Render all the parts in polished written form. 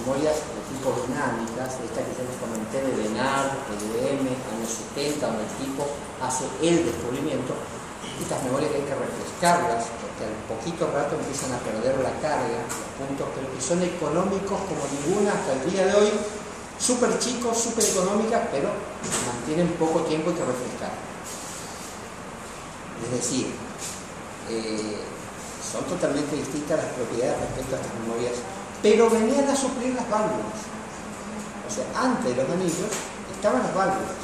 memorias de tipo dinámicas, esta que yo les comenté de Lenard, EDM, años 70, donde el tipo hace el descubrimiento. Estas memorias hay que refrescarlas, porque al poquito rato empiezan a perder la carga, los puntos, pero que son económicos como ninguna hasta el día de hoy, súper chicos, súper económicas, pero mantienen poco tiempo y que refrescar. Es decir, son totalmente distintas las propiedades respecto a estas memorias, pero venían a suplir las válvulas. O sea, antes de los anillos estaban las válvulas.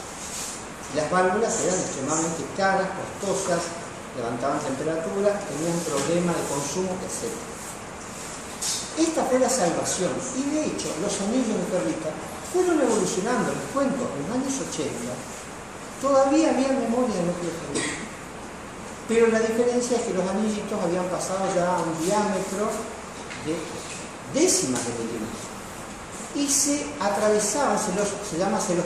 Las válvulas eran extremadamente caras, costosas, levantaban temperatura, tenían problemas de consumo, etc. Esta fue la salvación, y de hecho los anillos de perlita fueron evolucionando. Les cuento, en los años 80 todavía había memoria de núcleo de perlita, pero la diferencia es que los anillitos habían pasado ya a un diámetro de décimas de milímetros y se atravesaban, se los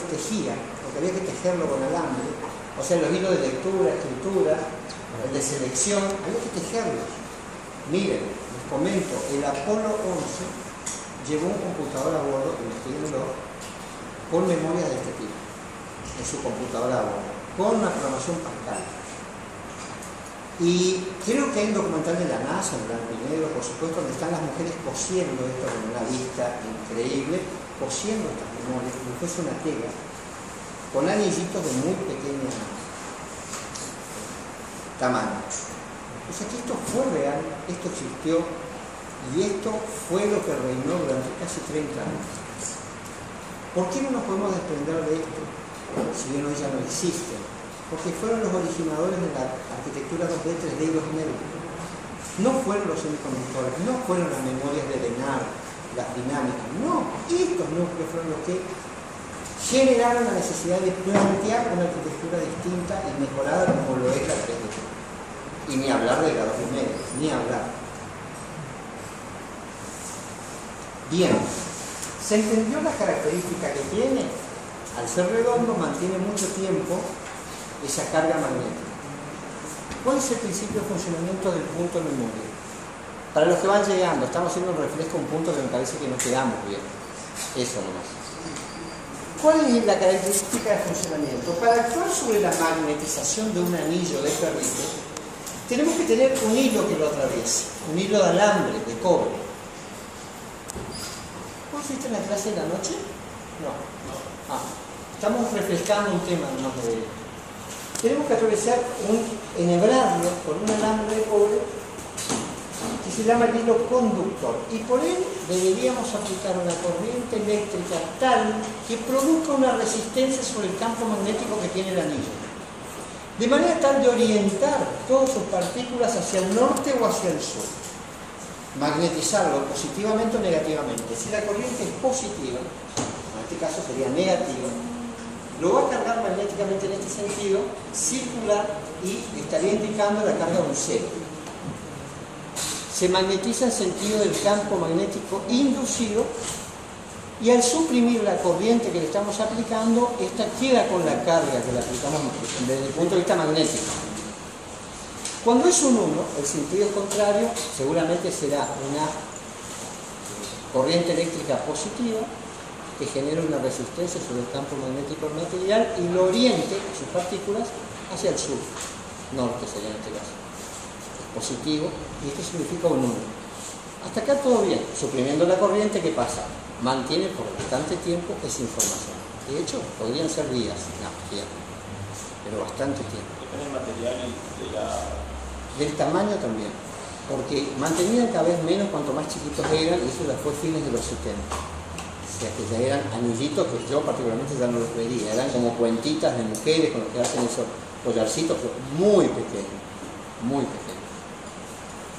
tejían, porque había que tejerlo con alambre, o sea, los hilos de lectura, escritura, el de selección, había que tejerlos. Miren, les comento, el Apolo 11 llevó un computador a bordo, investiguenlo, con memorias de este tipo, en su computadora a bordo, con una programación Pascal. Y creo que hay un documental de la NASA, en blanco y negro, por supuesto, donde están las mujeres cosiendo esto con una vista increíble, cosiendo estas memorias, como fuese una tela, con anillitos de muy pequeño tamaño. O sea que esto fue real, esto existió, y esto fue lo que reinó durante casi 30 años. ¿Por qué no nos podemos desprender de esto, si bien hoy ya no existen? Porque fueron los originadores de la arquitectura 2D, 3D y 2D. No fueron los semiconductores, no fueron las memorias de Lenard, las dinámicas, no. Estos núcleos fueron los que generaron la necesidad de plantear una arquitectura distinta y mejorada como lo es la 3D. Y ni hablar de la 2D, ni hablar. Bien, se entendió la característica que tiene. Al ser redondo mantiene mucho tiempo esa carga magnética. ¿Cuál es el principio de funcionamiento del punto de memoria? Para los que van llegando, estamos haciendo un refresco a un punto que me parece que no quedamos bien. Eso nomás. ¿Cuál es la característica de funcionamiento? Para actuar sobre la magnetización de un anillo de ferrite, tenemos que tener un hilo que lo atraviese, un hilo de alambre, de cobre. ¿Vos fuiste en la clase de la noche? No. Estamos refrescando un tema nomás de... Tenemos que atravesar enhebrarlo con un alambre de cobre que se llama el hilo conductor, y por él deberíamos aplicar una corriente eléctrica tal que produzca una resistencia sobre el campo magnético que tiene el anillo, de manera tal de orientar todas sus partículas hacia el norte o hacia el sur, magnetizarlo positivamente o negativamente. Si la corriente es positiva, en este caso sería negativa, lo va a cargar magnéticamente en este sentido, circular, y estaría indicando la carga de un cero. Se magnetiza en sentido del campo magnético inducido, y al suprimir la corriente que le estamos aplicando, esta queda con la carga que le aplicamos desde el punto de vista magnético. Cuando es un 1, el sentido contrario seguramente será una corriente eléctrica positiva que genera una resistencia sobre el campo magnético del material y lo oriente, sus partículas, hacia el sur, norte sería en este caso. Es positivo, y esto significa un 1. Hasta acá todo bien. Suprimiendo la corriente, ¿qué pasa? Mantiene por bastante tiempo esa información. De hecho, podrían ser días, pero bastante tiempo. Depende del material y del tamaño también, porque mantenían cada vez menos cuanto más chiquitos eran, y eso ya fue fines de los 70. O sea que ya eran anillitos que yo particularmente ya no los vería, eran como cuentitas de mujeres con los que hacen esos collarcitos, pero muy pequeños, muy pequeños.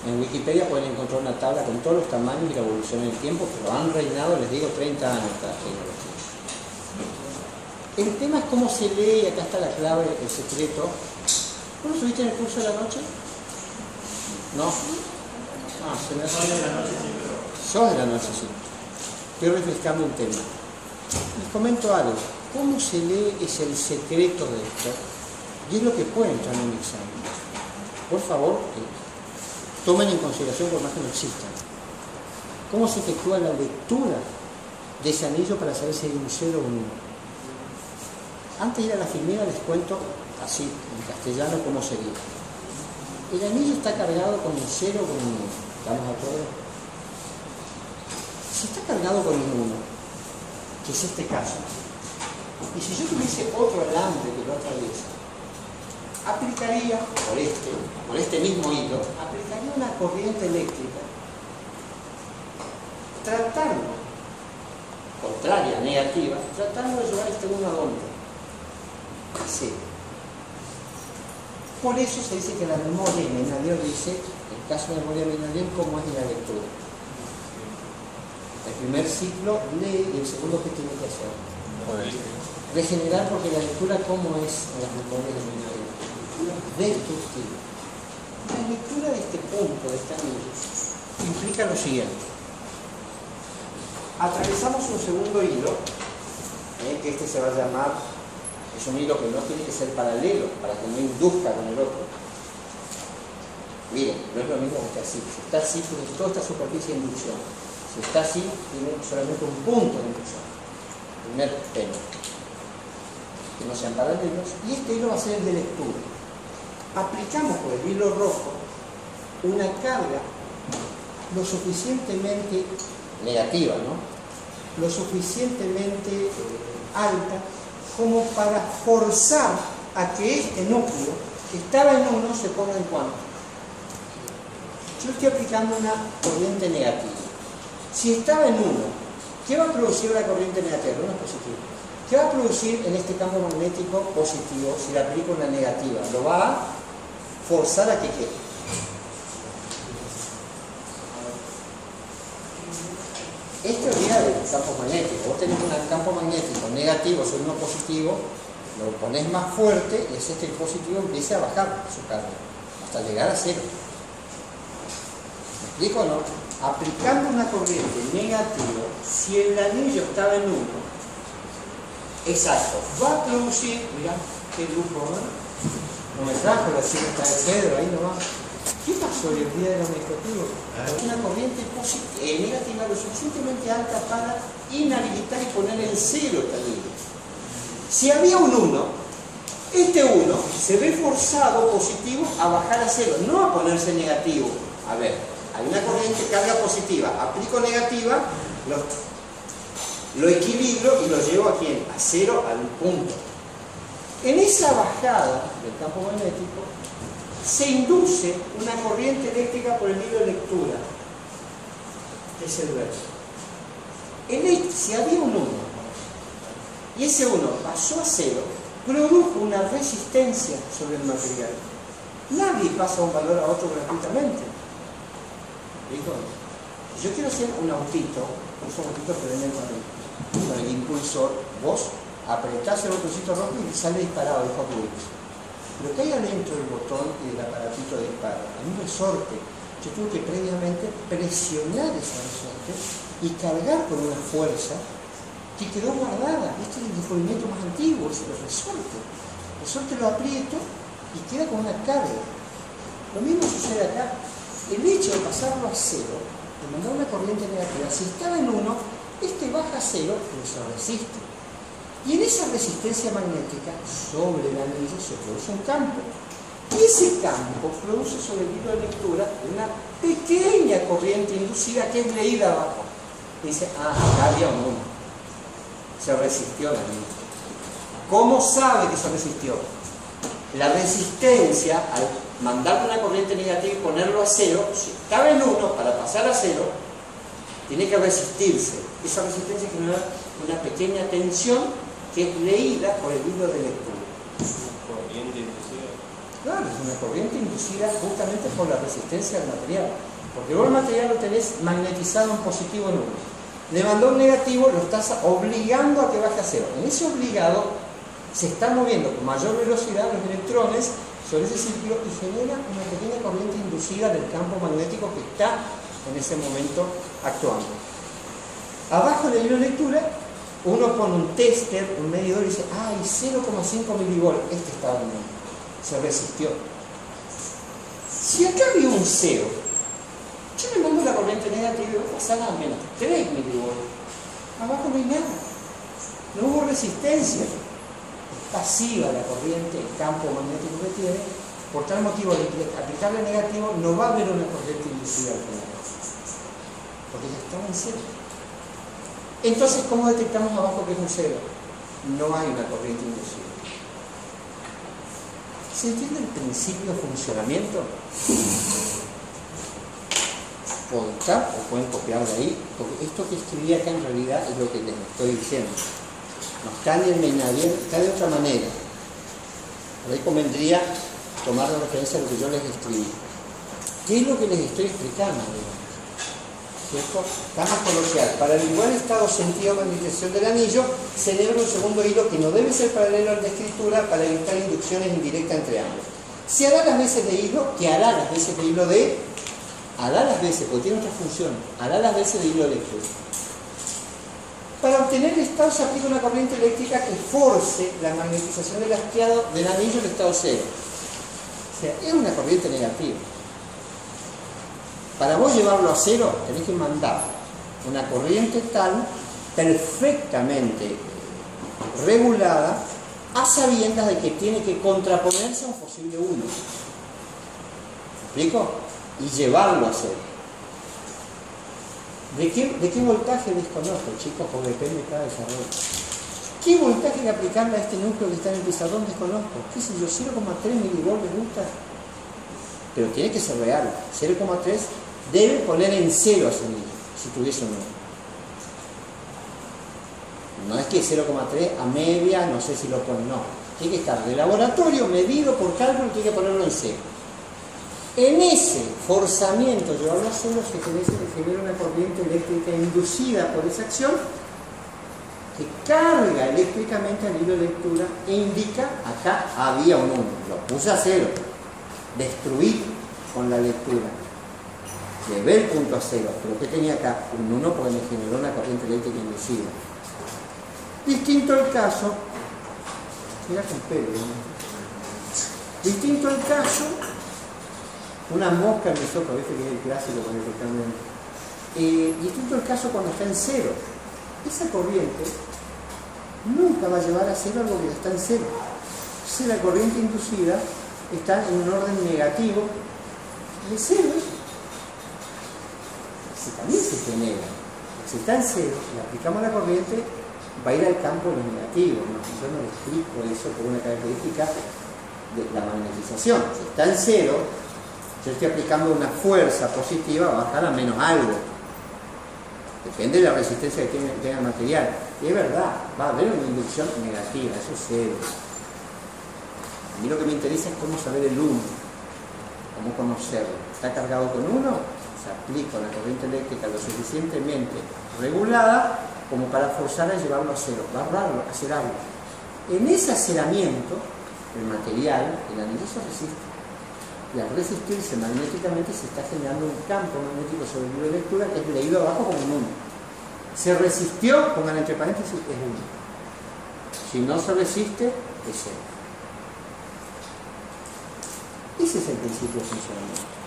En Wikipedia pueden encontrar una tabla con todos los tamaños y la evolución en el tiempo, pero han reinado, les digo, 30 años esta tecnología. El tema es cómo se lee, y acá está la clave, el secreto. ¿Vos estuviste en el curso de la noche? ¿No? Se me hace de la noche, sí, pero... Sos de la noche, sí. Estoy refrescando un tema. Les comento algo. Cómo se lee es el secreto de esto, y es lo que puede entrar en un examen. Por favor, tomen en consideración por más que no existan. Cómo se efectúa la lectura de ese anillo para saber si hay un 0 o un 1. Antes de ir a la filmera les cuento así, en castellano, cómo sería. El anillo está cargado con un 0 o con un 1. ¿Estamos de acuerdo? Si está cargado con un 1, que es este caso, y si yo tuviese otro alambre que lo atraviesa, aplicaría, por este mismo hilo, aplicaría una corriente eléctrica, tratando, contraria, negativa, tratando de llevar este 1 a dónde? A 0. Por eso se dice que la memoria, y Menadier dice, en el caso de memoria de Menadier, ¿cómo es la lectura? El primer ciclo lee y el segundo, ¿qué tiene que hacer? Regenerar, porque la lectura, ¿cómo es en las memorias de Menadier? Destructiva. La lectura de este punto, de esta anillo, implica lo siguiente. Atravesamos un segundo hilo, que este se va a llamar, es un hilo que no tiene que ser paralelo, para que no induzca con el otro. Miren, no es lo mismo que está así. Si está así, tiene toda esta superficie de inducción. Si está así, tiene solamente un punto de inducción. Primer tema. Que no sean paralelos. Y este hilo va a ser el de lectura. Aplicamos por el hilo rojo una carga lo suficientemente negativa, ¿no? Lo suficientemente alta como para forzar a que este núcleo que estaba en 1 se ponga en cuánto. Yo estoy aplicando una corriente negativa. Si estaba en 1, ¿qué va a producir la corriente negativa? No es positivo. ¿Qué va a producir en este campo magnético positivo si le aplico una negativa? Lo va a forzar a que quede. Es teoría de campos magnéticos. Vos tenés un campo magnético negativo sobre uno positivo, lo pones más fuerte y haces que el positivo empiece a bajar su carga hasta llegar a 0. ¿Me explico o no? Aplicando una corriente negativa, si el anillo estaba en 1, exacto, va a producir, mirá, qué lujo, ¿no? No me trajo la cinta de Pedro ahí nomás. ¿Qué pasó el día del objetivo? Una corriente negativa lo suficientemente alta para inhabilitar y poner en 0 el anillo. Si había un 1, este 1 se ve forzado positivo a bajar a 0, no a ponerse negativo. A ver, hay una corriente carga positiva, aplico negativa, lo equilibro y lo llevo ¿a quién? A 0, al punto. En esa bajada del campo magnético se induce una corriente eléctrica por el hilo de lectura, que es el verso. Si había un 1 y ese 1 pasó a 0, produjo una resistencia sobre el material. Nadie pasa un valor a otro gratuitamente. ¿Dijo? Si yo quiero hacer un autito, esos autitos que venden con el impulsor, vos apretás el botoncito rojo y sale disparado de Hot Wheels. Pero ¿qué hay adentro del botón y del aparatito de disparo? Hay un resorte. Yo tengo que previamente presionar ese resorte y cargar con una fuerza que quedó guardada. Este es el descubrimiento más antiguo, es el resorte. El resorte lo aprieto y queda con una carga. Lo mismo sucede acá. El hecho de pasarlo a 0, de mandar una corriente negativa, si estaba en 1, este baja a 0, pero se resiste. Y en esa resistencia magnética, sobre el anillo, se produce un campo. Y ese campo produce sobre el hilo de lectura una pequeña corriente inducida que es leída abajo. Dice, acá había un 1. Se resistió el anillo. ¿Cómo sabe que se resistió? La resistencia, al mandar una corriente negativa y ponerlo a 0, si estaba en 1, para pasar a 0, tiene que resistirse. Esa resistencia genera una pequeña tensión que es leída por el hilo de lectura. ¿Una corriente inducida? Claro, es una corriente inducida justamente por la resistencia del material. Porque vos el material lo tenés magnetizado en positivo en 1. Le mandó un negativo, lo estás obligando a que baje a 0. En ese obligado se están moviendo con mayor velocidad los electrones sobre ese círculo y genera una pequeña corriente inducida del campo magnético que está en ese momento actuando. Abajo del hilo de lectura, uno pone un tester, un medidor y dice, hay 0,5 milivolts, este estaba en 1, se resistió. Si acá había un 0, yo le mando la corriente negativa y voy a pasar a menos 3 milivolts. Abajo no hay nada. No hubo resistencia. Es pasiva la corriente, el campo magnético que tiene. Por tal motivo, al aplicarle negativo, no va a haber una corriente inducida al final. Porque ya estaba en cero. Entonces, ¿cómo detectamos abajo que es un cero? No hay una corriente inducida. ¿Se entiende el principio de funcionamiento? Voltar, o pueden copiar de ahí, porque esto que escribí acá en realidad es lo que les estoy diciendo. No está en el Menavier, está de otra manera. Por ahí convendría tomar de referencia a lo que yo les escribí. ¿Qué es lo que les estoy explicando? ¿Cierto? Cama coloquial. Para el igual estado sentido con indicación del anillo, celebra un segundo hilo que no debe ser paralelo al de escritura para evitar inducciones indirectas entre ambos. Se hará las veces de hilo, que hará las veces de hilo de, hará las veces, porque tiene otra función, hará las veces de hilo eléctrico. Para obtener el estado se aplica una corriente eléctrica que force la magnetización del anillo en estado cero. O sea, es una corriente negativa. Para vos llevarlo a cero, tenés que mandar una corriente tal, perfectamente regulada, a sabiendas de que tiene que contraponerse a un posible 1. ¿Me explico? Y llevarlo a cero. ¿De qué voltaje desconozco, chicos? Porque depende de cada desarrollo. ¿Qué voltaje de aplicarle a este núcleo que está en el pizarrón desconozco? ¿Qué sé yo? 0,3 milivolts les gusta. Pero tiene que ser real. 0,3 debe poner en cero a ese anillo, si tuviese un 1. No es que 0,3 a media, no sé si lo pone, no. Tiene que estar de laboratorio, medido por cálculo, tiene que ponerlo en cero. En ese forzamiento, llevarlo a cero, se genera una corriente eléctrica inducida por esa acción que carga eléctricamente al hilo de lectura e indica, acá había un 1, lo puse a cero, destruí con la lectura. Llevé el punto a cero, pero ¿qué tenía acá? Un 1 porque me generó una corriente eléctrica inducida. Distinto el caso, mira con pelo, ¿no? Distinto el caso, una mosca en mi sopa, ¿viste que es el clásico con el que están distinto el caso cuando está en cero. Esa corriente nunca va a llevar a cero algo que está en cero. Si la corriente inducida está en un orden negativo de cero, si también se genera, si está en cero, le aplicamos la corriente, va a ir al campo de lo negativo. ¿No? Yo no le explico eso por una característica de la magnetización. Si está en cero, yo estoy aplicando una fuerza positiva, va a bajar a menos algo. Depende de la resistencia que tenga el material. Y es verdad, va a haber una inducción negativa, eso es cero. A mí lo que me interesa es cómo saber el 1, cómo conocerlo. ¿Está cargado con 1? Se aplica una corriente eléctrica lo suficientemente regulada como para forzar a llevarlo a cero, barrarlo, acerarlo. En ese aceramiento, el material, el anillo se resiste. Y al resistirse magnéticamente se está generando un campo magnético sobre el hilo de lectura que es leído abajo como un 1. Se resistió, pongan entre paréntesis, es 1. Si no se resiste, es 0. Ese es el principio de funcionamiento.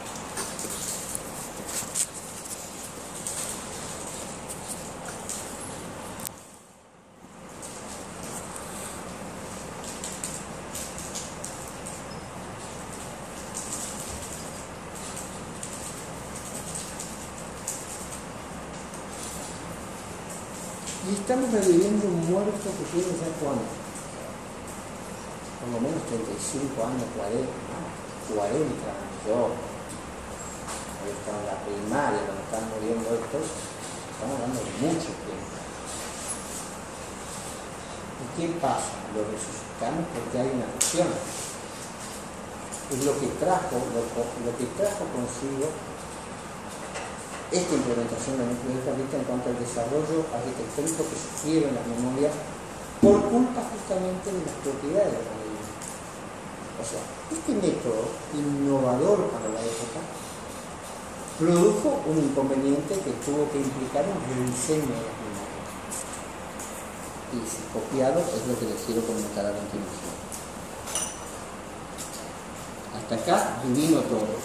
Y estamos reviviendo un muerto que tiene ya cuánto, por lo menos 35 años, 40, yo estaba en la primaria cuando estaban muriendo estos, estamos hablando de mucho tiempo. ¿Y qué pasa? Lo resucitamos porque hay una acción. Es lo que trajo consigo esta implementación de la nuclear vista en cuanto al desarrollo arquitectónico que sufrieron las memorias por culpa justamente de las propiedades de la memoria. O sea, este método innovador para la época produjo un inconveniente que tuvo que implicar un rediseño de las memorias. Y si copiado es lo que les quiero comentar a continuación. Hasta acá divino todo.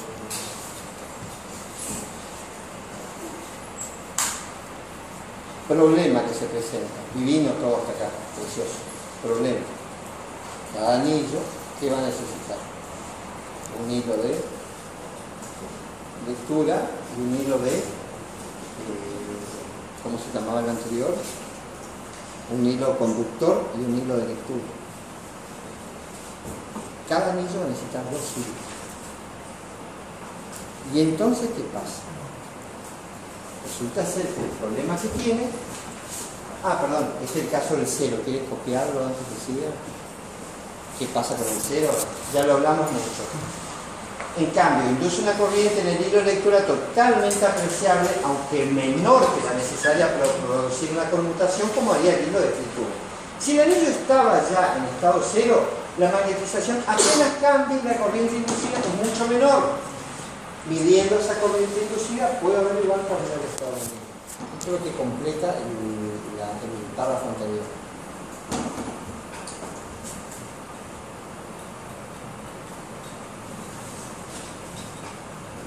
Problema que se presenta. Divino todo hasta acá, precioso. Problema. Cada anillo, ¿qué va a necesitar? Un hilo de lectura y un hilo de, ¿cómo se llamaba el anterior? Un hilo conductor y un hilo de lectura. Cada anillo va a necesitar 2 hilos. Y entonces, ¿qué pasa? Resulta ser que el problema que tiene... perdón, es el caso del cero. ¿Quieres copiarlo antes que siga? ¿Qué pasa con el cero? Ya lo hablamos mucho. En cambio, induce una corriente en el hilo de lectura totalmente apreciable, aunque menor que la necesaria para producir una conmutación, como haría el hilo de escritura. Si el anillo estaba ya en estado cero, la magnetización apenas cambia y la corriente inducida es mucho menor. Midiendo esa corriente inducida, puedo averiguar cuál es el estado del anillo. Esto es lo que completa el párrafo anterior.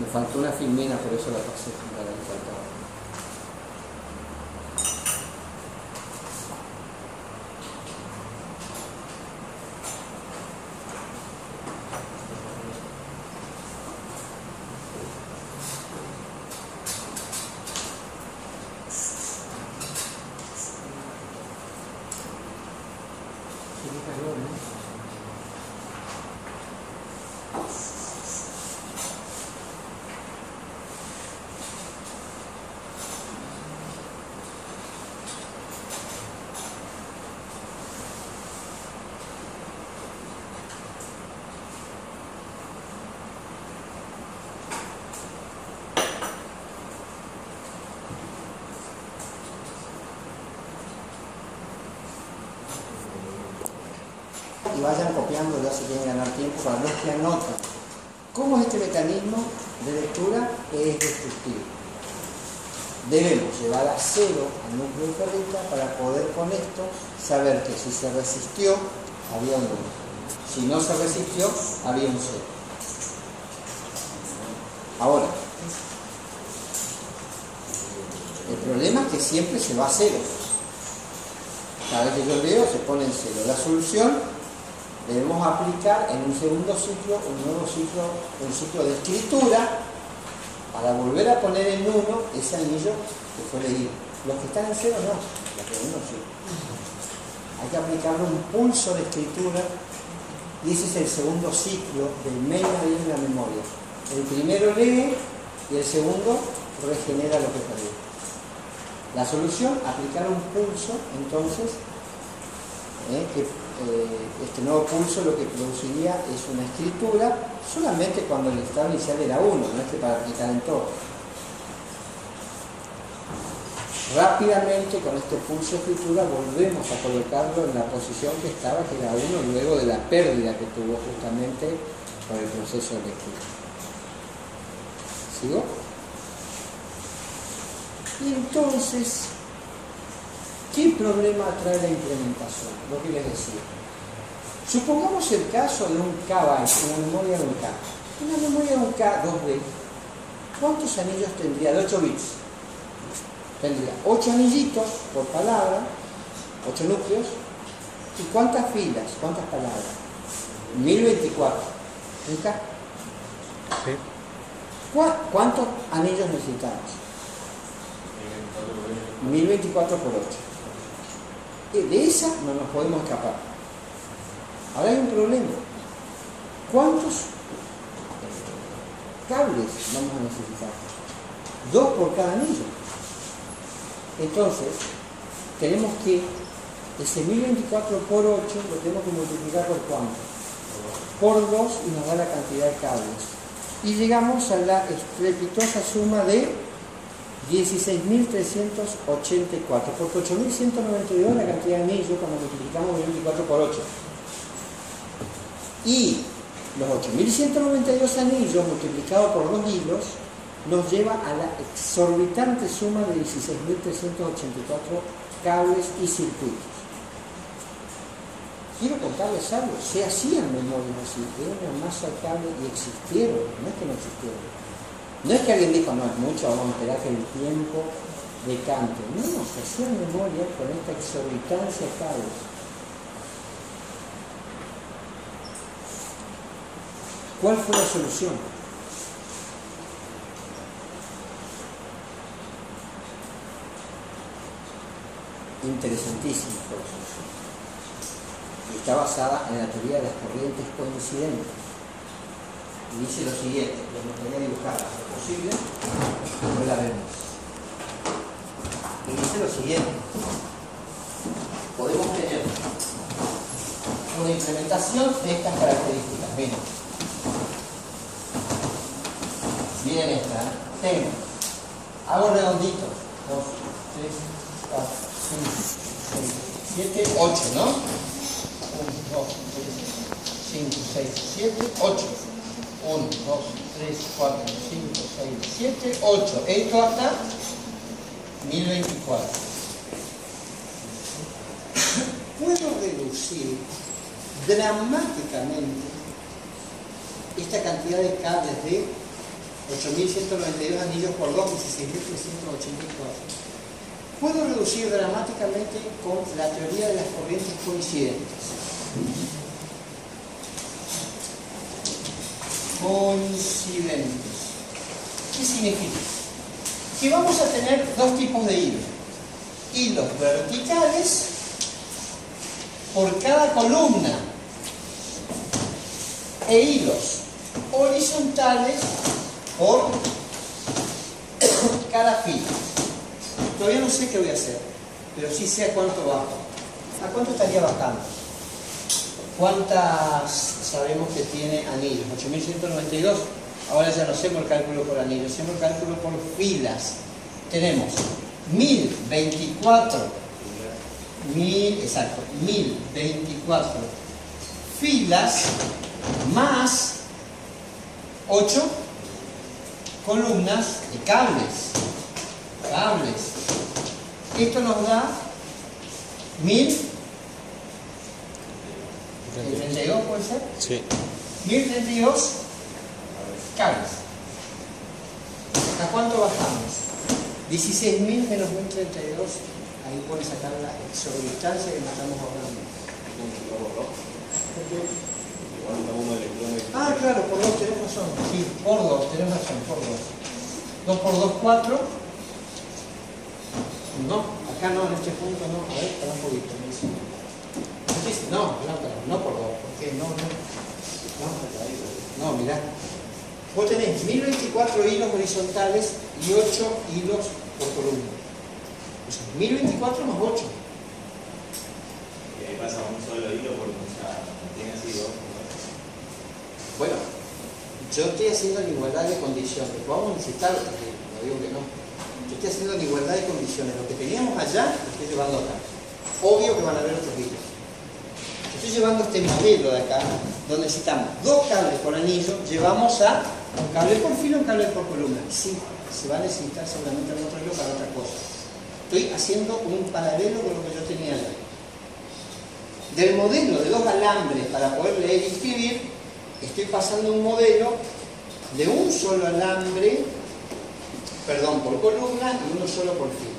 Me faltó una filmina, por eso la pasé para que faltaba. Y vayan copiando ya si quieren ganar tiempo para los que anotan. ¿Cómo es este mecanismo de lectura? Es destructivo. Debemos llevar a cero al núcleo de perlita para poder con esto saber que si se resistió, había un 1. Si no se resistió, había un 0. Ahora, el problema es que siempre se va a 0. Cada vez que yo leo, se pone en 0. La solución, debemos aplicar en un segundo ciclo, un ciclo de escritura, para volver a poner en 1 ese anillo que fue leído. Los que están en 0 no, los que en 1 sí. Hay que aplicarle un pulso de escritura, y ese es el segundo ciclo del main en la memoria. El primero lee y el segundo regenera lo que perdió. La solución, aplicar un pulso, entonces, este nuevo pulso lo que produciría es una escritura solamente cuando el estado inicial era 1, no es que para aplicar en todo. Rápidamente con este pulso de escritura volvemos a colocarlo en la posición que estaba, que era 1, luego de la pérdida que tuvo justamente por el proceso de lectura. ¿Sigo? Y entonces, ¿qué problema trae la implementación? Lo que les decía. Supongamos el caso de un KB, una memoria de un K. Una memoria de un K 2B. ¿Cuántos anillos tendría? De 8 bits. Tendría 8 anillitos por palabra, 8 núcleos. ¿Y cuántas filas? ¿Cuántas palabras? 1024. ¿Un K? Sí. ¿Cuántos anillos necesitamos? 1024 por 8. De esa no nos podemos escapar. Ahora hay un problema. ¿Cuántos cables vamos a necesitar? 2 por cada anillo. Entonces, tenemos que ese 1024 por 8 lo tenemos que multiplicar por ¿cuánto? Por 2 y nos da la cantidad de cables. Y llegamos a la estrepitosa suma de 16.384, porque 8.192 la cantidad de anillos cuando multiplicamos 24 por 8. Y los 8.192 anillos multiplicados por 2 hilos nos lleva a la exorbitante suma de 16.384 cables y circuitos. Quiero contarles algo, se hacían memorias así, era una masa de cables y existieron, no es que no existieron. No es que alguien dijo, no es mucho, vamos a esperar que el tiempo de Cantor. No nos hacían memoria con esta exorbitancia tal. ¿Cuál fue la solución? Interesantísima fue la solución. Está basada en la teoría de las corrientes coincidentes. Y dice lo siguiente, lo gustaría dibujar lo posible, no la vemos. Y dice lo siguiente, podemos tener una implementación de estas características. Miren esta, tengo, hago redondito, 2, 3, 4, 5, 6, 7, 8, ¿no? 1, 2, 3, 5, 6, 7, 8. 1, 2, 3, 4, 5, 6, 7, 8. Esto hasta 1024. Puedo reducir dramáticamente esta cantidad de cables de 8.192 anillos por 2, 16.384. Puedo reducir dramáticamente con la teoría de las corrientes coincidentes. Coincidentes. ¿Qué significa? Que vamos a tener dos tipos de hilos. Hilos verticales por cada columna e hilos horizontales por cada fila. Todavía no sé qué voy a hacer, pero sí sé a cuánto bajo. ¿A cuánto estaría bajando? ¿Cuántas sabemos que tiene anillos? 8.192. Ahora ya no hacemos el cálculo por anillos, hacemos el cálculo por filas. Tenemos 1024, 1024 filas más 8 columnas de cables. Esto nos da 1032, ¿puede ser? Sí. 1032 cables. ¿A cuánto bajamos? 16.000 menos 1032. Ahí pones acá la exorbitancia que nos estamos hablando. Ah, claro, por 2 tenés razón. Sí, por 2, tenés razón, por 2. 2 por 2, 4. No, acá no, en este punto no. A ver, para un poquito. No por 2. ¿Por qué? No, mirá. Vos tenés 1024 hilos horizontales y 8 hilos por columna. O sea, 1024 más 8. Y ahí pasa un solo hilo porque ya tiene así 2. Bueno, yo estoy haciendo en igualdad de condiciones. Vamos a necesitar, no digo que no. Yo estoy haciendo en igualdad de condiciones. Lo que teníamos allá, lo estoy llevando acá. Obvio que van a haber otros hilos. Estoy llevando este modelo de acá, donde necesitamos 2 cables por anillo, llevamos a un cable por filo, un cable por columna. Sí, se va a necesitar seguramente algún otro hilo para otra cosa. Estoy haciendo un paralelo con lo que yo tenía allá. Del modelo de 2 alambres para poder leer y escribir, estoy pasando un modelo de un solo alambre, por columna y uno solo por filo.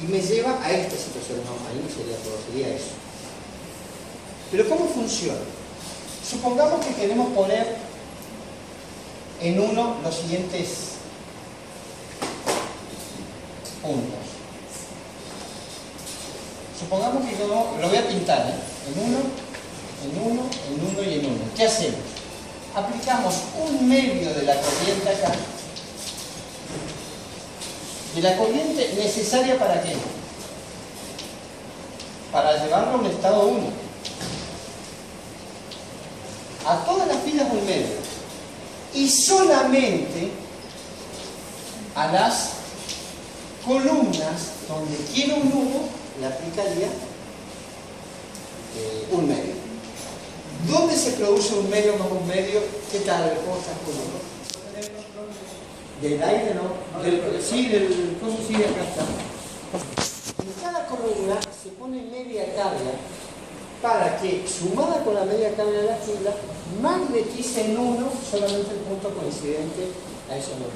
Y me lleva a esta situación. No, ahí no sería todo, sería eso. Pero ¿cómo funciona? Supongamos que queremos poner en uno los siguientes puntos. Supongamos que yo lo voy a pintar, en uno y en uno. ¿Qué hacemos? Aplicamos un medio de la corriente acá. ¿De la corriente necesaria para qué? Para llevarlo a un estado 1. A todas las filas un medio. Y solamente a las columnas donde quiero un 1 le aplicaría un medio. ¿Dónde se produce un medio más un medio? ¿Qué tal? ¿Cómo estás con uno? Del aire, ¿no? Sí, del coso, sí, acá está. En cada columna se pone media carga para que, sumada con la media carga de la fila, magnetice en 1 solamente el punto coincidente a esos dos.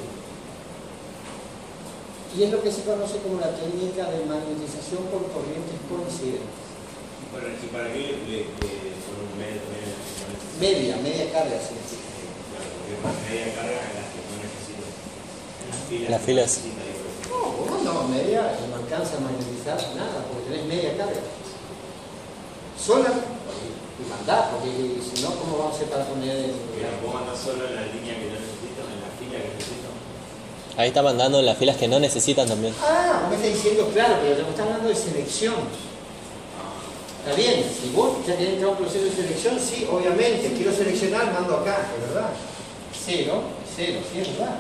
Y es lo que se conoce como la técnica de magnetización por corrientes coincidentes. Bueno, ¿y para qué le con un Media carga, sí. Claro, porque es más media carga en las que no necesito. En las filas. Las filas. No, media no alcanza a magnetizar nada, porque tenés media carga. Sola y mandar, porque si no, ¿cómo vamos a hacer para poner? Pero vos mandás solo en la línea que no necesito, en la fila que necesito. Ahí está mandando las filas que no necesitan también. Ah, me está diciendo, claro, pero me está hablando de selección. Está bien, si vos ya querés entrar a un proceso de selección, sí, obviamente, quiero seleccionar, mando acá, es verdad. Cero, sí, es verdad.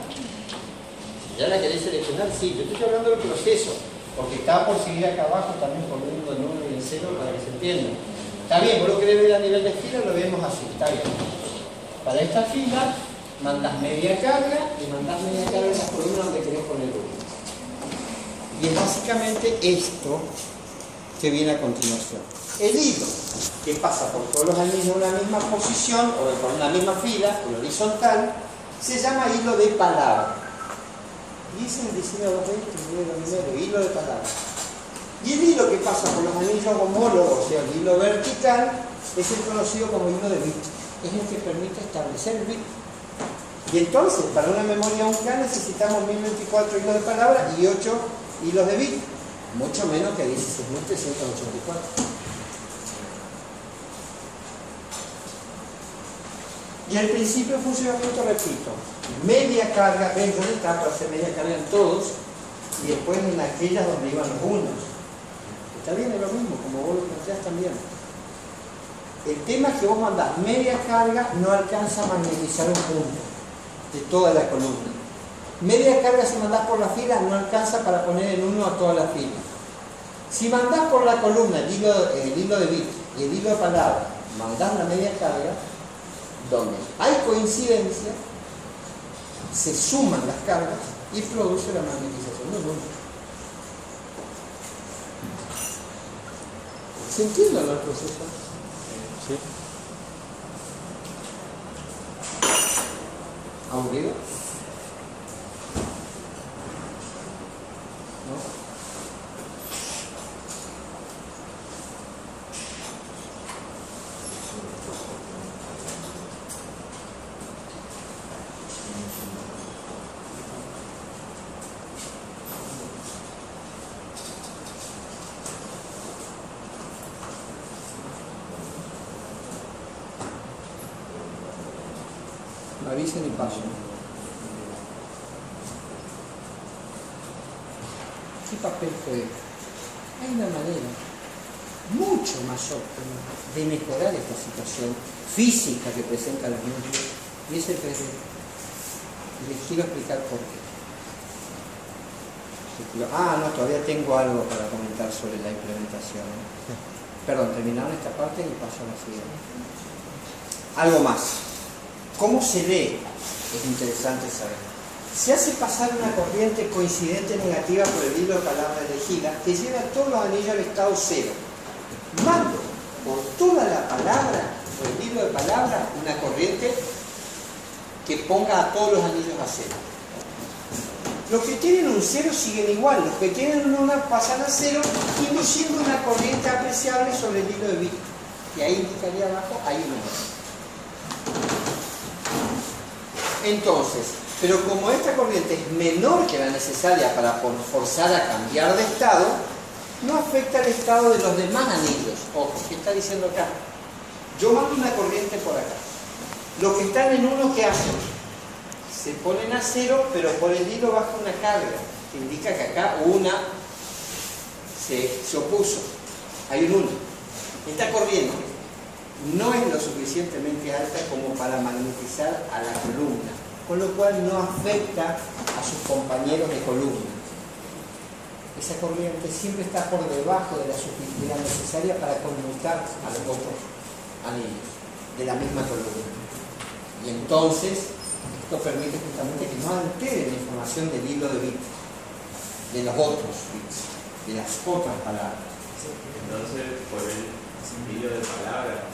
Si ya la querés seleccionar, sí, yo estoy hablando del proceso, porque está por seguir acá abajo también poniendo el 1 y el 0 para que se entienda. Está bien, vos lo querés ver a nivel de fila, lo vemos así, está bien. Para esta fila, mandas media carga y mandas media carga en las columnas donde querés poner uno. Y es básicamente esto que viene a continuación. El hilo que pasa por todos los anillos en una misma posición o por una misma fila, por horizontal, se llama hilo de palabra. Dice el diseño 220, hilo de palabra. Y el hilo que pasa por los anillos homólogos, o sea, el hilo vertical, es el conocido como hilo de bit. Es el que permite establecer el bit. Y entonces, para una memoria 1K necesitamos 1024 hilos de palabra y 8 hilos de bit. Mucho menos que 16.384. Y el principio de funcionamiento, repito, media carga, ven, yo le trato de hacer media carga en todos y después en aquellas donde iban los unos. Está bien, es lo mismo, como vos lo planteás también. El tema es que vos mandás media carga, no alcanza a magnetizar un punto de toda la columna. Media carga si mandás por la fila no alcanza para poner en uno a toda la fila. Si mandás por la columna el hilo de bit y el hilo de palabra, mandás la media carga, donde hay coincidencia, se suman las cargas y produce la magnetización del uno. ¿Se entiende el proceso? Sí. ¿Aburrido? ¿No? Me avisen y paso. ¿Qué papel fue? Hay una manera mucho más óptima de mejorar esta situación física que presenta la mente, y es el 3D. Y les quiero explicar por qué. No, todavía tengo algo para comentar sobre la implementación. Perdón, terminaron esta parte y paso a la siguiente. Algo más. ¿Cómo se lee? Es interesante saber. Se hace pasar una corriente coincidente negativa por el hilo de palabra elegida que lleva todos los anillos al estado cero. Mando por toda la palabra, por el hilo de palabra, una corriente que ponga a todos los anillos a cero. Los que tienen un cero siguen igual, los que tienen un 1 pasan a cero, induciendo una corriente apreciable sobre el hilo de bit. Y ahí indicaría abajo, hay un 1. Entonces, pero como esta corriente es menor que la necesaria para forzar a cambiar de estado, no afecta el estado de los demás anillos. Ojo, ¿qué está diciendo acá? Yo mando una corriente por acá. Los que están en 1, ¿qué hacen? Se ponen a 0, pero por el hilo baja una carga, que indica que acá una se opuso. Hay un 1. Esta corriente no es lo suficientemente alta como para magnetizar a la columna, con lo cual no afecta a sus compañeros de columna. Esa corriente siempre está por debajo de la subjetividad necesaria para conmutar a los otros anillos de la misma columna. Y entonces, esto permite justamente que no altere la información del hilo de bits, de los otros bits, de las otras palabras. Entonces, por el hilo de palabra,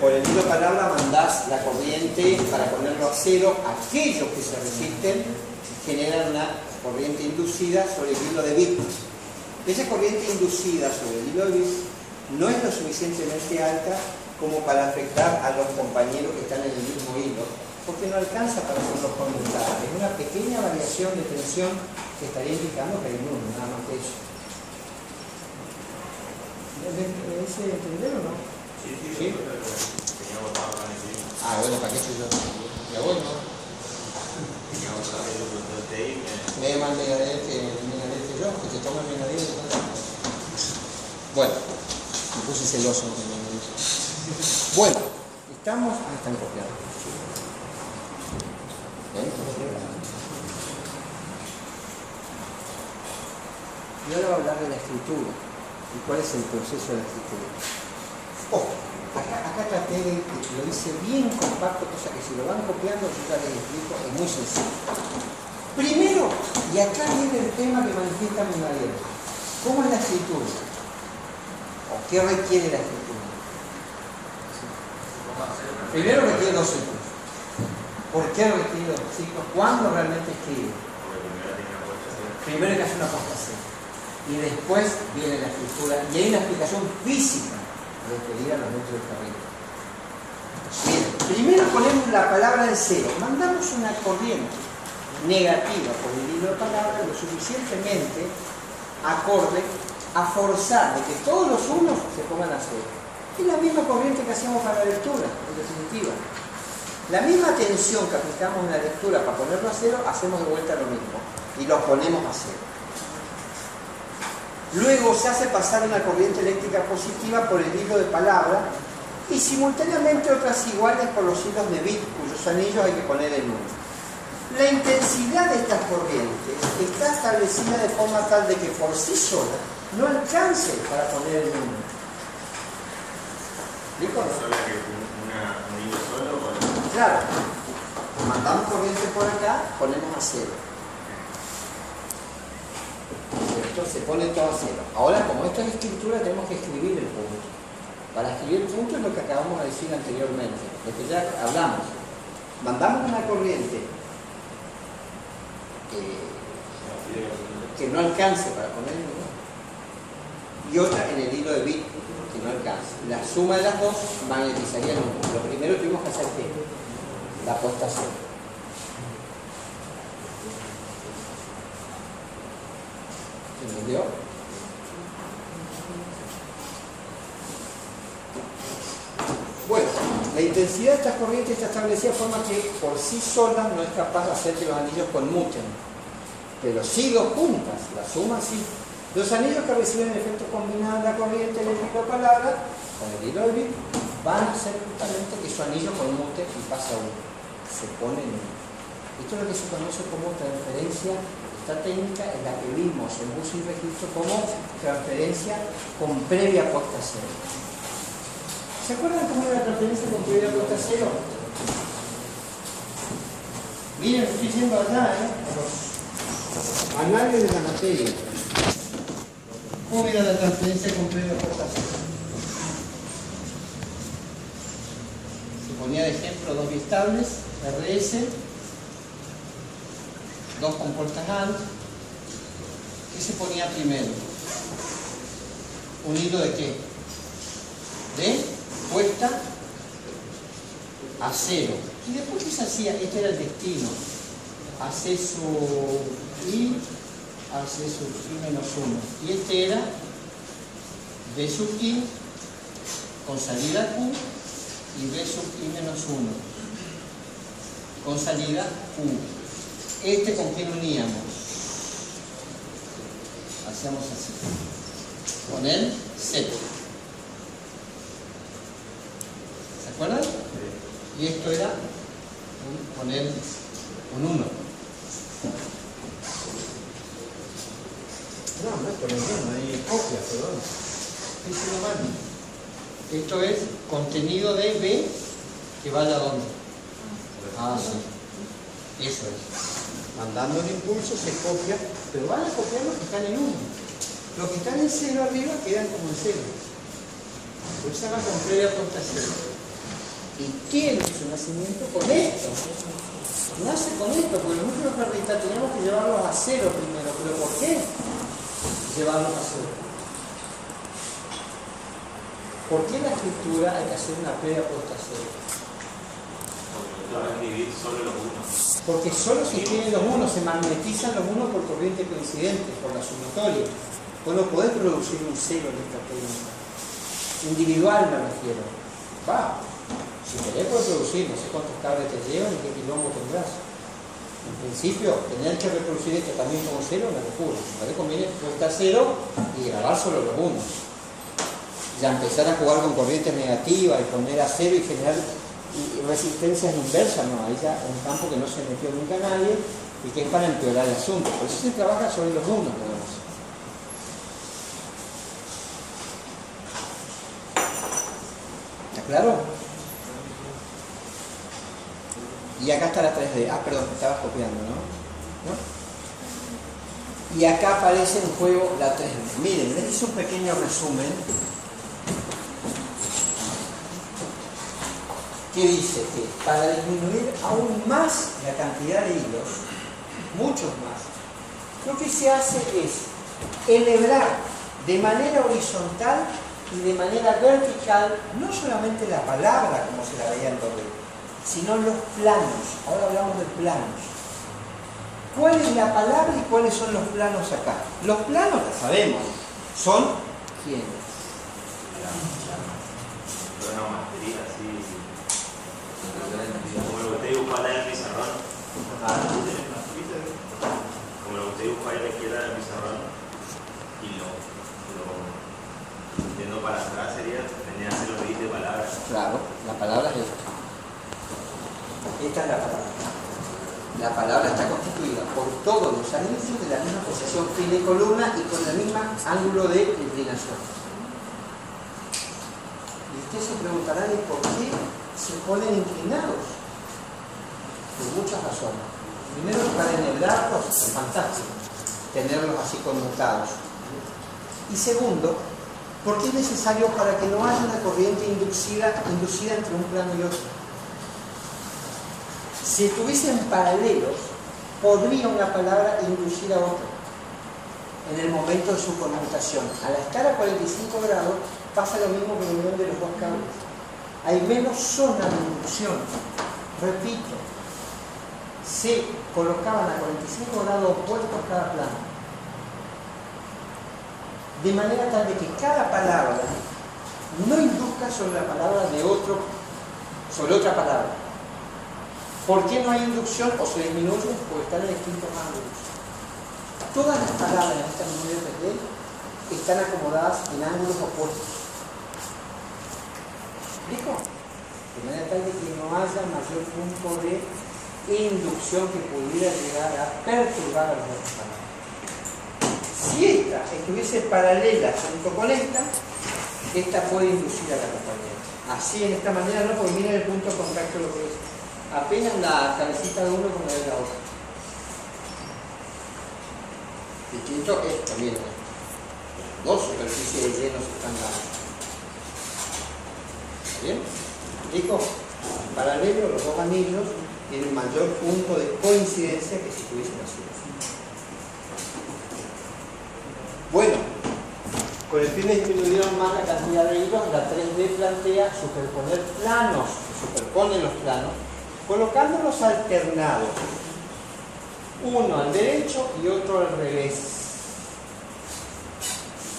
por el hilo de palabra mandás la corriente para ponerlo a 0. Aquellos que se resisten generan una corriente inducida sobre el hilo de bit. Esa corriente inducida sobre el hilo de bit no es lo suficientemente alta como para afectar a los compañeros que están en el mismo hilo, porque no alcanza para hacerlos condensados. Es una pequeña variación de tensión que estaría indicando que hay uno, nada más que eso. ¿Ese entender o no? Sí. Tenía botado acá en el libro. Ah, bueno, ¿para qué soy yo? Ya voy, ¿no? Tenía botado el libro de TI. Me da más Megadeth que yo, que te toma Megadeth. Bueno, me puse celoso. Bueno, estamos... Ah, están copiando. Y ahora voy a hablar de la escritura. ¿Y cuál es el proceso de la escritura? Acá traté de que lo hice bien compacto, cosa que si lo van copiando, yo ya les explico, es muy sencillo. Primero, y acá viene el tema que manifiesta mi marido, ¿cómo es la escritura? ¿O qué requiere la escritura? Primero requiere dos ciclos. ¿Por qué requiere dos ciclos? ¿Cuándo realmente escribe? Primero hay que hacer una apostación. Y después viene la escritura. Y hay una explicación física referida a los metros de carril. Bien, primero ponemos la palabra en cero. Mandamos una corriente negativa por el hilo de palabras lo suficientemente acorde a forzar de que todos los unos se pongan a cero. Es la misma corriente que hacemos para la lectura, en definitiva. La misma tensión que aplicamos en la lectura para ponerlo a cero, hacemos de vuelta lo mismo y lo ponemos a cero. Luego se hace pasar una corriente eléctrica positiva por el hilo de palabra y simultáneamente otras iguales por los hilos de bit, cuyos anillos hay que poner en uno. La intensidad de estas corrientes está establecida de forma tal de que por sí sola no alcance para poner en uno. ¿Listo? ¿Solo que un hilo solo? Claro. Mandamos corriente por acá, ponemos a cero. Se pone todo a cero. Ahora, como esto es escritura, tenemos que escribir el punto. Para escribir el punto es lo que acabamos de decir anteriormente, lo que ya hablamos. Mandamos una corriente que no alcance para poner en uno, y otra en el hilo de bit que no alcance. La suma de las dos magnetizaría el uno. Lo primero tuvimos que hacer ¿qué? La apostación. ¿Entendió? Bueno, la intensidad de estas corrientes está establecida de forma que por sí sola no es capaz de hacer que los anillos conmuten, pero si los juntas, la suma sí. Los anillos que reciben el efecto combinado de la corriente eléctrica de palabra con el hilo de bit van a hacer justamente que su anillo conmute y pasa a uno, se pone en uno. Esto es lo que se conoce como transferencia. Esta técnica es la que vimos en uso y registro como transferencia con previa puesta a cero. ¿Se acuerdan cómo era la transferencia con previa puesta a cero? Miren, estoy yendo allá, los anales de la materia. ¿Cómo era la transferencia con previa puesta a cero? Se ponía de ejemplo dos biestables, RS, dos compuertas AND. ¿Qué se ponía primero? ¿Un hilo de qué? De puesta a cero. ¿Y después qué se hacía? Este era el destino. Hace su I, hace su I menos 1. Y este era B sub I con salida Q y B sub I menos 1 con salida Q. Este con quién uníamos, hacíamos así, con el Z. ¿Se acuerdan? Y esto era con el un 1. No es con el 1, hay copia, perdón. Estoy mal. Esto es contenido de B que vaya a dónde. Ah, sí. Eso es. Mandando el impulso se copia, pero van a copiar los que están en 1. Los que están en 0 arriba quedan como en 0. Por eso hagan con previa puesta a 0. ¿Y quién es su nacimiento? Con esto. Nace con esto, porque los núcleos ferritas teníamos que llevarlos a cero primero. ¿Pero por qué llevarlos a cero? ¿Por qué en la escritura hay que hacer una preapuesta a cero? Porque va a escribir solo los unos. Porque solo se escriben los unos, se magnetizan los unos por corriente coincidente, por la sumatoria. Vos no podés producir un cero en esta técnica. Individual me refiero. Va. Si querés puedes producir, no sé cuántos cables te llevan y qué quilombo tendrás. En principio, tener que reproducir esto también como cero es una locura. ¿Vale? Conviene puesta a cero y grabar solo los unos. Ya empezar a jugar con corrientes negativas y poner a cero y generar resistencias inversas, no, ahí ya es un campo que no se metió nunca nadie y que es para empeorar el asunto. Por eso se trabaja sobre los unos, nada más. ¿Está claro? Y acá está la 3D. Ah, perdón, me estabas copiando, ¿no? Y acá aparece en juego la 3D. Miren, les hice un pequeño resumen que dice que para disminuir aún más la cantidad de hilos, muchos más, lo que se hace es enhebrar de manera horizontal y de manera vertical no solamente la palabra como se la veía en Torre, sino los planos. Ahora hablamos de planos. ¿Cuál es la palabra y cuáles son los planos acá? Los planos, ya sabemos, son ¿quiénes? Una maestría así. Como lo que usted dibuja allá en el pizarrón. Como lo que usted dibuja allá a la izquierda del pizarrón. Y lo yendo para atrás sería venir a hacer los bits de palabras. Claro, la palabra es esta. Esta es la palabra. La palabra está constituida por todos los anillos de la misma posición fin de columna y con el mismo ángulo de inclinación. Y usted se preguntará de por qué se ponen inclinados. Por muchas razones. Primero, para enhebrarlos, es fantástico tenerlos así conmutados. Y segundo, porque es necesario para que no haya una corriente inducida entre un plano y otro. Si estuviesen paralelos, podría una palabra inducir a otra en el momento de su conmutación. Al estar a 45 grados, pasa lo mismo que en la unión de los dos cables. Hay menos zona de inducción. Repito, se colocaban a 45 grados opuestos cada plano. De manera tal de que cada palabra no induzca sobre la palabra de otro, sobre otra palabra. ¿Por qué no hay inducción o se disminuye? Porque están en distintos ángulos. Todas las palabras en esta memoria 3D están acomodadas en ángulos opuestos. ¿Explico? De manera tal de que no haya mayor punto de inducción que pudiera llegar a perturbar a las otras palabras. Si esta estuviese paralela junto con esta puede inducir a la compañera. Así en esta manera no, porque miren el punto de contacto lo que es. Apenas la cabecita de uno con la de la otra. Distinto es también. Dos superficies de llenos están dadas. ¿Bien? ¿Explico? En paralelo, los dos anillos tienen mayor punto de coincidencia que si tuviesen así. Bueno, con el fin de disminuir aún más la cantidad de hilos, la 3D plantea superponer planos, superponen los planos, colocándolos alternados, uno al derecho y otro al revés.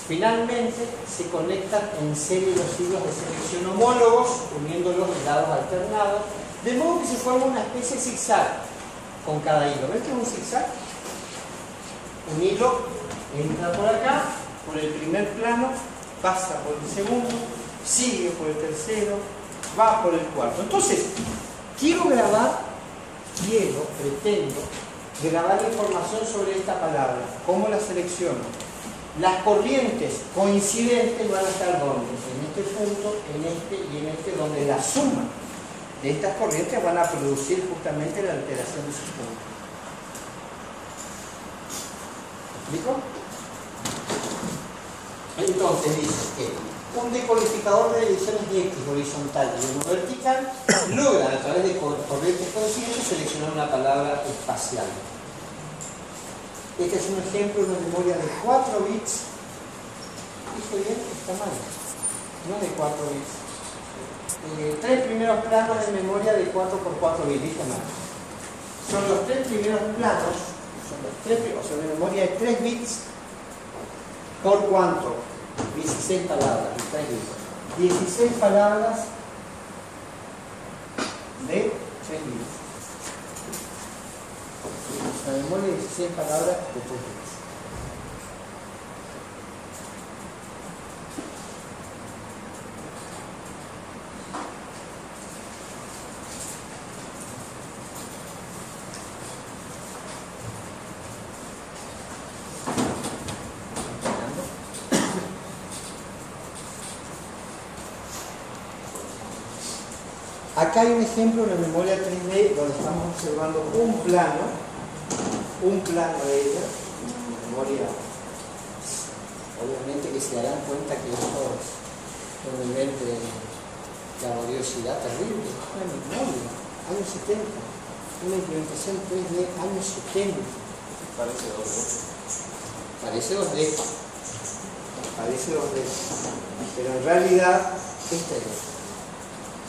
Finalmente se conectan en serie los hilos de selección homólogos, uniéndolos en lados alternados, de modo que se forma una especie de zigzag con cada hilo. ¿Ves que es un zigzag? Un hilo entra por acá, por el primer plano, pasa por el segundo, sigue por el tercero, va por el cuarto. Entonces, pretendo grabar información sobre esta palabra. ¿Cómo la selecciono? Las corrientes coincidentes van a estar ¿dónde? En este punto, en este y en este, donde la suma de estas corrientes van a producir justamente la alteración de sus puntos. ¿Me explico? Entonces dice que un decodificador de direcciones de X horizontal y uno vertical logra a través de corrientes conscientes seleccionar una palabra espacial. Este es un ejemplo de una memoria de 4 bits. Dije bien, está mal. No de 4 bits. 3 primeros planos de memoria de 4 por 4 bits. Dije mal. Son los 3 primeros planos, o sea, de memoria de 3 bits. ¿Por cuánto? 16 palabras, 3 bits. 16 palabras de 3 bits. La memoria de 16 palabras de 3 bits. Acá hay un ejemplo de una memoria 3D donde estamos observando un plano de ella, una memoria, obviamente que se darán cuenta que esto es un nivel de laboriosidad terrible, una memoria, años 70, una implementación 3D, años 70. Parece 2D. Parece 2D, pero en realidad esta es.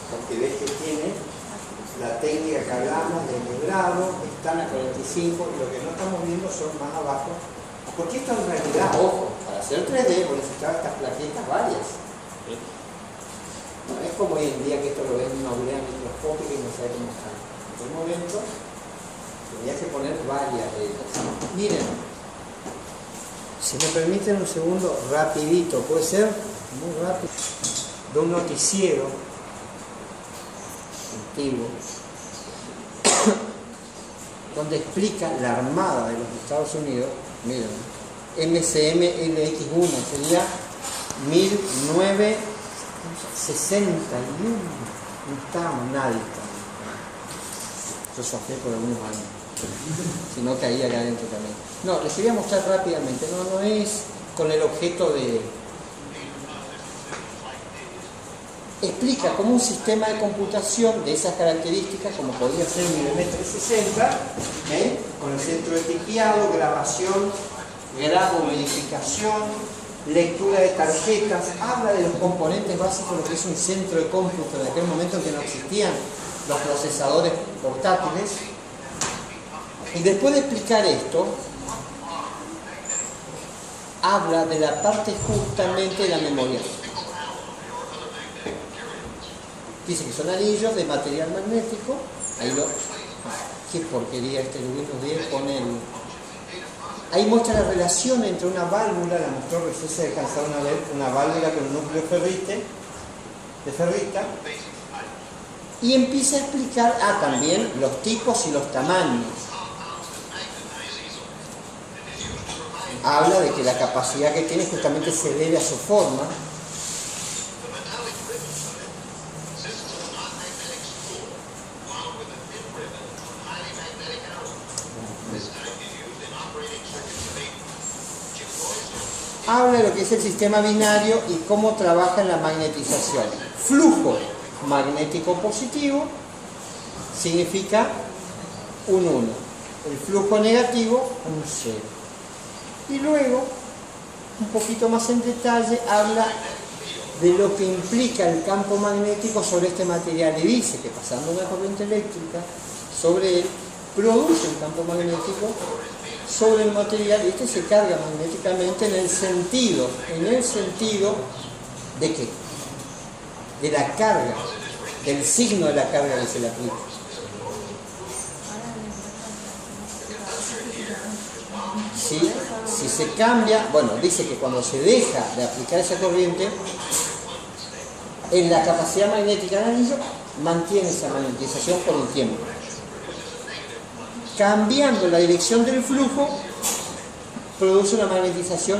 Porque ves que tiene la técnica que hablamos de nivelado, están a 45 y lo que no estamos viendo son más abajo. Porque esto en realidad, ojo, para hacer 3D vos necesitas estas plaquetas varias. No es como hoy en día que esto lo ves en una oblea microscópica y no sabe cómo está. En aquel momento tenías que poner varias de ellas. Miren, si me permiten un segundo, rapidito, puede ser muy rápido, de un noticiero antiguo, donde explica la Armada de los Estados Unidos. Miren, MCM LX1 sería 1961, no estábamos nadie, yo sofé por algunos años, si no caía acá adentro también. No, les quería mostrar rápidamente, no es con el objeto de... Explica cómo un sistema de computación de esas características, como podría ser un M360, con el centro de tipeado, grabación, grado, verificación, lectura de tarjetas, habla de los componentes básicos de lo que es un centro de cómputo en aquel momento en que no existían los procesadores portátiles. Y después de explicar esto, habla de la parte justamente de la memoria. Dice que son anillos de material magnético. Ahí lo... Qué porquería este Windows 10 pone el... Ahí muestra la relación entre una válvula, la mostró recién se alcanzado una vez, una válvula con un núcleo de ferrita, y empieza a explicar también los tipos y los tamaños. Habla de que la capacidad que tiene justamente se debe a su forma. Habla de lo que es el sistema binario y cómo trabaja en la magnetización. Flujo magnético positivo significa un 1. El flujo negativo, un 0. Y luego, un poquito más en detalle, habla de lo que implica el campo magnético sobre este material. Y dice que pasando una corriente eléctrica sobre él, produce un campo magnético sobre el material, y este se carga magnéticamente en el sentido de ¿qué? De la carga, del signo de la carga que se le aplica. Si se cambia, bueno, dice que cuando se deja de aplicar esa corriente, en la capacidad magnética del anillo mantiene esa magnetización por un tiempo. Cambiando la dirección del flujo, produce una magnetización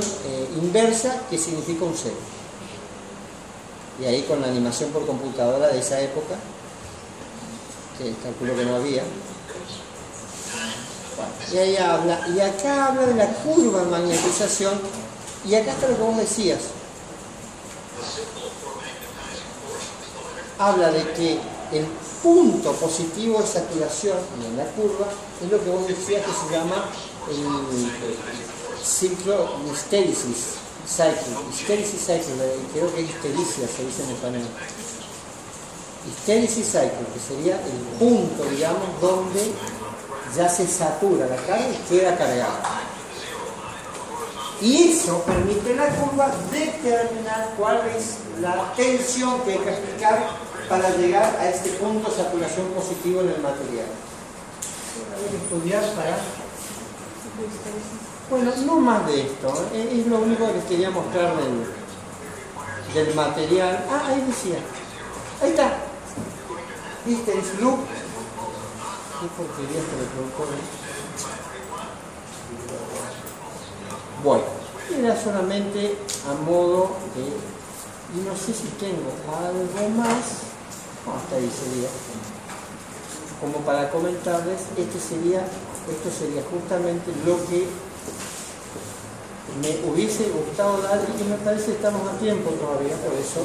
inversa que significa un 0. Y ahí con la animación por computadora de esa época, que calculo que no había, y ahí habla, y acá habla de la curva de magnetización, y acá está lo que vos decías. habla de que el punto positivo de saturación en la curva es lo que vos decías que se llama el ciclo de histéresis cycle, creo que es histericia, se dice en español. Hysteresis cycle, que sería el punto, digamos, donde ya se satura la carga y queda cargada. Y eso permite a la curva determinar cuál es la tensión que hay que aplicar para llegar a este punto de saturación positivo en el material. Hay que estudiar para... Bueno, no más de esto, es lo único que les quería mostrar del material. Ah, ahí decía. Ahí está. ¿Viste? Es loop. ¿Qué porquería se le provocó? Bueno, era solamente a modo de... Y no sé si tengo algo más. No, hasta ahí sería. Como para comentarles, esto sería justamente lo que me hubiese gustado dar y que me parece que estamos a tiempo todavía, por eso